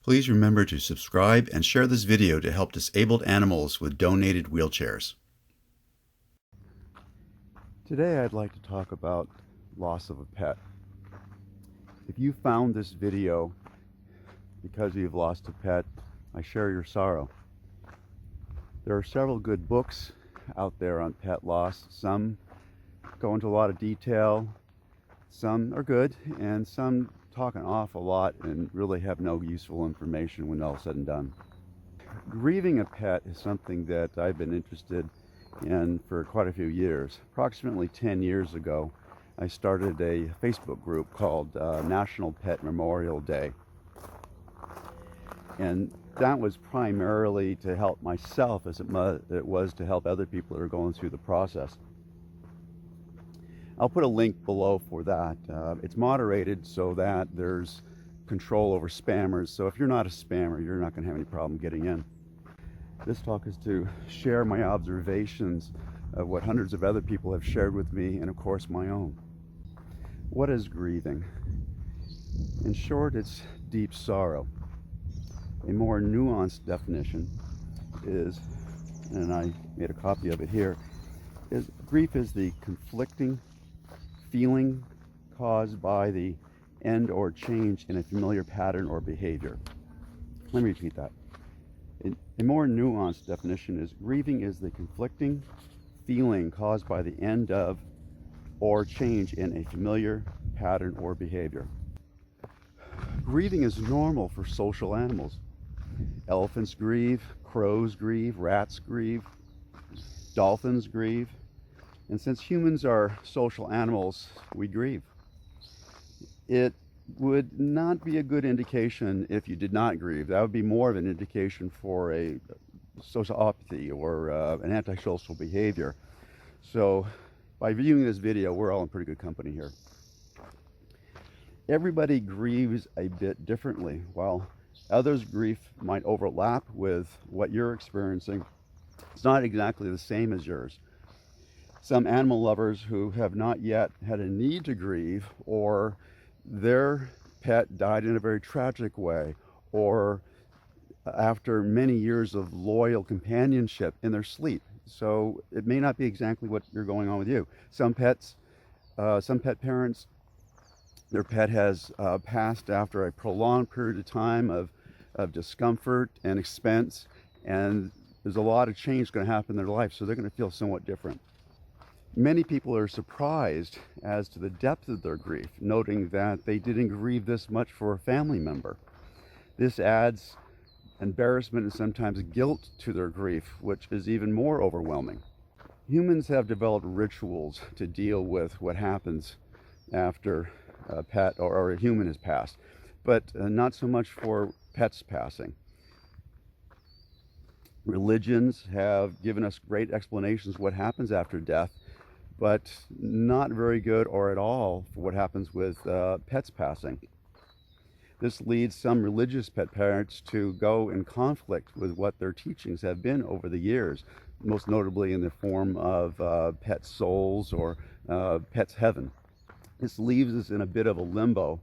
Please remember to subscribe and share this video to help disabled animals with donated wheelchairs. Today I'd like to talk about loss of a pet. If you found this video because you've lost a pet, I share your sorrow. There are several good books out there on pet loss. Some go into a lot of detail, some are good, and some talk an awful lot and really have no useful information when all said and done. Grieving a pet is something that I've been interested in for quite a few years. Approximately 10 years ago, I started a Facebook group called National Pet Memorial Day. And that was primarily to help myself as it was to help other people that are going through the process. I'll put a link below for that. It's moderated so that there's control over spammers. So if you're not a spammer, you're not going to have any problem getting in. This talk is to share my observations of what hundreds of other people have shared with me, and of course my own. What is grieving? In short, it's deep sorrow. A more nuanced definition is, and I made a copy of it here, is grief is the conflicting feeling caused by the end or change in a familiar pattern or behavior. Let me repeat that. A more nuanced definition is grieving is the conflicting feeling caused by the end of or change in a familiar pattern or behavior. Grieving is normal for social animals. Elephants grieve, crows grieve, rats grieve, dolphins grieve. And since humans are social animals, we grieve. It would not be a good indication if you did not grieve. That would be more of an indication for a sociopathy or an antisocial behavior. So by viewing this video, we're all in pretty good company here. Everybody grieves a bit differently. While others' grief might overlap with what you're experiencing, it's not exactly the same as yours. Some animal lovers who have not yet had a need to grieve, or their pet died in a very tragic way, or after many years of loyal companionship in their sleep. So it may not be exactly what you're going on with you. Some pet parents, their pet has passed after a prolonged period of time of discomfort and expense, and there's a lot of change going to happen in their life, so they're going to feel somewhat different. Many people are surprised as to the depth of their grief, noting that they didn't grieve this much for a family member. This adds embarrassment and sometimes guilt to their grief, which is even more overwhelming. Humans have developed rituals to deal with what happens after a pet or a human has passed, but not so much for pets passing. Religions have given us great explanations of what happens after death, but not very good or at all for what happens with pets passing. This leads some religious pet parents to go in conflict with what their teachings have been over the years, most notably in the form of pet souls or pet's heaven. This leaves us in a bit of a limbo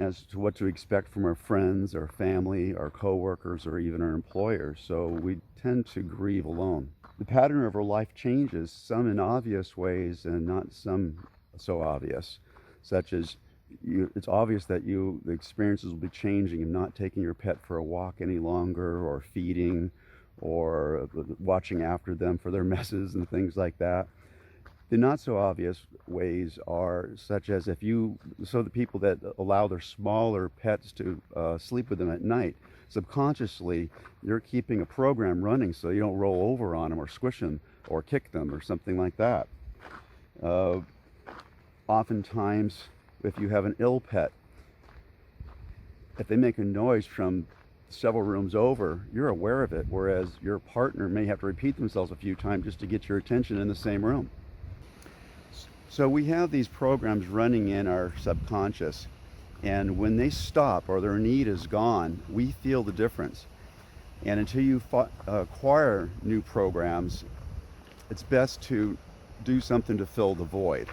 as to what to expect from our friends, our family, our co-workers, or even our employers. So we tend to grieve alone. The pattern of our life changes, some in obvious ways and not some so obvious, such as it's obvious that the experiences will be changing and not taking your pet for a walk any longer, or feeding, or watching after them for their messes and things like that. The not so obvious ways are such as the people that allow their smaller pets to sleep with them at night, subconsciously you're keeping a program running so you don't roll over on them or squish them or kick them or something like that. Oftentimes, if you have an ill pet, if they make a noise from several rooms over, you're aware of it, whereas your partner may have to repeat themselves a few times just to get your attention in the same room. So we have these programs running in our subconscious, and when they stop or their need is gone, we feel the difference. And until you acquire new programs, it's best to do something to fill the void.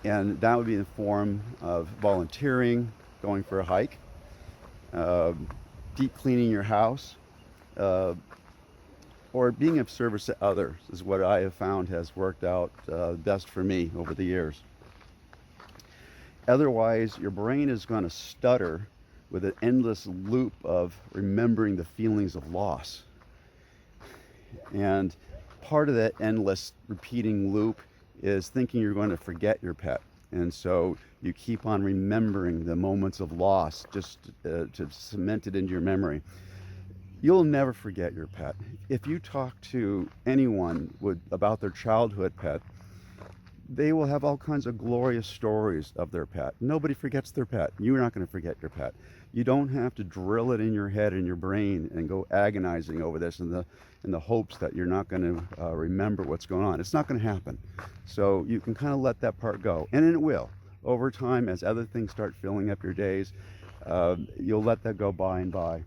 And that would be in the form of volunteering, going for a hike, uh, deep cleaning your house, uh, or being of service to others is what I have found has worked out best for me over the years. Otherwise, your brain is going to stutter with an endless loop of remembering the feelings of loss. And part of that endless repeating loop is thinking you're going to forget your pet. And so you keep on remembering the moments of loss just to cement it into your memory. You'll never forget your pet. If you talk to anyone about their childhood pet, they will have all kinds of glorious stories of their pet. Nobody forgets their pet. You're not going to forget your pet. You don't have to drill it in your head and your brain and go agonizing over this in the hopes that you're not going to remember what's going on. It's not going to happen. So you can kind of let that part go, and it will. Over time, as other things start filling up your days, you'll let that go by and by.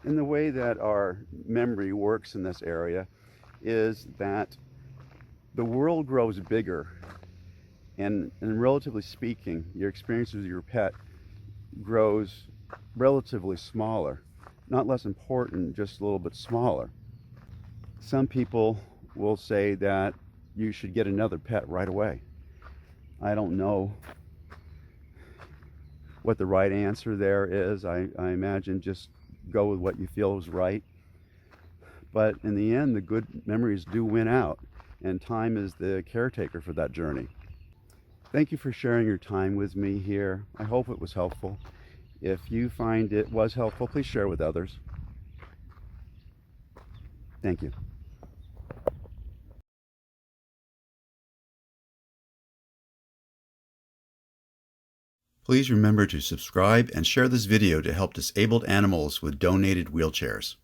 And the way that our memory works in this area is that the world grows bigger, and relatively speaking, your experience with your pet grows relatively smaller. Not less important, just a little bit smaller. Some people will say that you should get another pet right away. I don't know what the right answer there is. I imagine just go with what you feel is right. But in the end, the good memories do win out, and time is the caretaker for that journey. Thank you for sharing your time with me here. I hope it was helpful. If you find it was helpful, please share with others. Thank you. Please remember to subscribe and share this video to help disabled animals with donated wheelchairs.